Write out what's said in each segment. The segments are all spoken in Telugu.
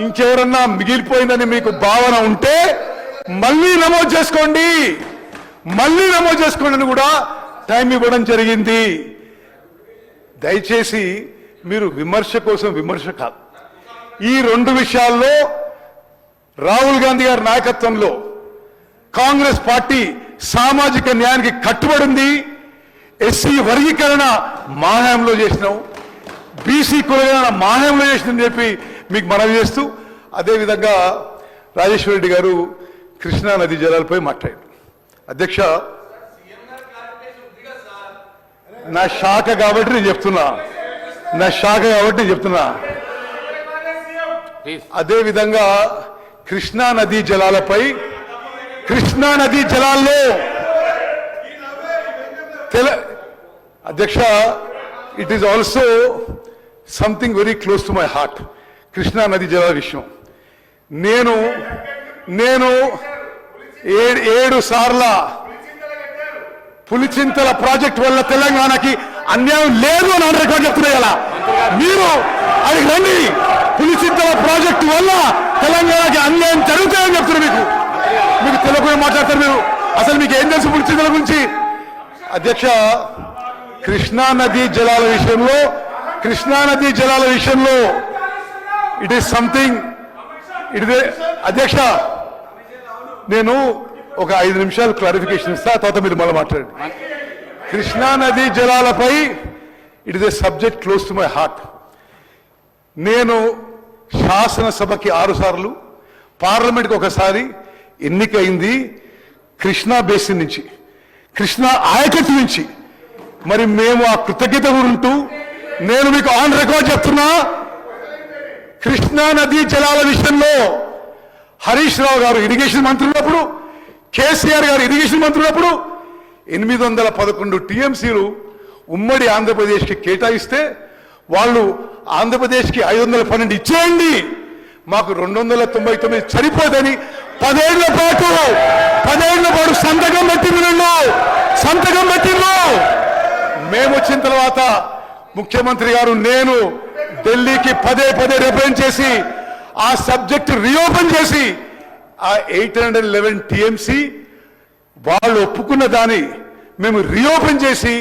ఇంకెవరన్నా మిగిలిపోయిందని మీకు భావన ఉంటే మళ్ళీ నమోదు చేసుకోండి, మళ్ళీ నమోదు చేసుకోండి అని కూడా టైం ఇవ్వడం జరిగింది. దయచేసి మీరు విమర్శ కోసం విమర్శ కాదు. ఈ రెండు విషయాల్లో రాహుల్ గాంధీ గారి నాయకత్వంలో కాంగ్రెస్ పార్టీ సామాజిక న్యాయానికి కట్టుబడింది. ఎస్సీ వర్గీకరణ మాహ్యంలో చేసినాం, బీసీ కులగణన మాహ్యంలో చేసిందని చెప్పి మీకు మనవి చేస్తూ, అదేవిధంగా రాజేశ్వర రెడ్డి గారు కృష్ణా నదీ జలాలపై మాట్లాడారు. అధ్యక్ష, నా శాఖ కాబట్టి నేను చెప్తున్నా, అదేవిధంగా కృష్ణా నదీ జలాలపై, కృష్ణా నదీ జలాల్లో అధ్యక్ష, it is also something very close to my heart. Krishna నదీ జలాల విషయం నేను 7 సార్ల పులిచింతల ప్రాజెక్ట్ వల్ల తెలంగాణకి అన్యాయం లేదు అని రికార్డు చెప్తున్నాయి కదా. మీరు అది రండి, పులిచింతల ప్రాజెక్టు వల్ల తెలంగాణకి అన్యాయం జరుగుతాయని చెప్తున్నారు. మీకు తెలియకుండా మాట్లాడతారు. మీరు అసలు మీకు ఏం తెలుసు పులిచింతల గురించి? అధ్యక్ష, కృష్ణా నదీ జలాల విషయంలో ఇట్ ఈస్ సంథింగ్, అధ్యక్ష నేను ఒక 5 నిమిషాలు క్లారిఫికేషన్ ఇస్తా, తర్వాత మీరు మళ్ళీ మాట్లాడండి. కృష్ణా నదీ జలాలపై it is a subject close to my heart. నేను శాసనసభకి 6 సార్లు, పార్లమెంట్కి ఒకసారి ఎన్నికైంది కృష్ణా బేసిన్ నుంచి, కృష్ణా ఆయకట్టు నుంచి. మరి మేము ఆ కృతజ్ఞత ఉంటూ నేను మీకు ఆన్ రికార్డ్ చెప్తున్నా, కృష్ణా నదీ జలాల విషయంలో హరీష్ రావు గారు ఇరిగేషన్ మంత్రి ఉన్నప్పుడు, కేసీఆర్ గారు ఇరిగేషన్ మంత్రి ఉన్నప్పుడు 811 టీఎంసీలు ఉమ్మడి ఆంధ్రప్రదేశ్కి కేటాయిస్తే వాళ్ళు ఆంధ్రప్రదేశ్కి 512 ఇచ్చేయండి, మాకు 299 సరిపోదని 10 ఏళ్ల పాటు సంతకం పెట్టిండ్రు. మేము వచ్చిన తర్వాత ముఖ్యమంత్రి గారు నేను ఢిల్లీకి పదే రిప్రజెంట్ చేసి ఆ సబ్జెక్ట్ రీఓపెన్ చేసి ఆ 811 టీఎంసీ వాళ్ళు ఒప్పుకున్న దాన్ని మేము రీఓపెన్ చేసి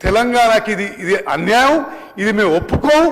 తెలంగాణకి ఇది అన్యాయం, ఇది మేము ఒప్పుకోం,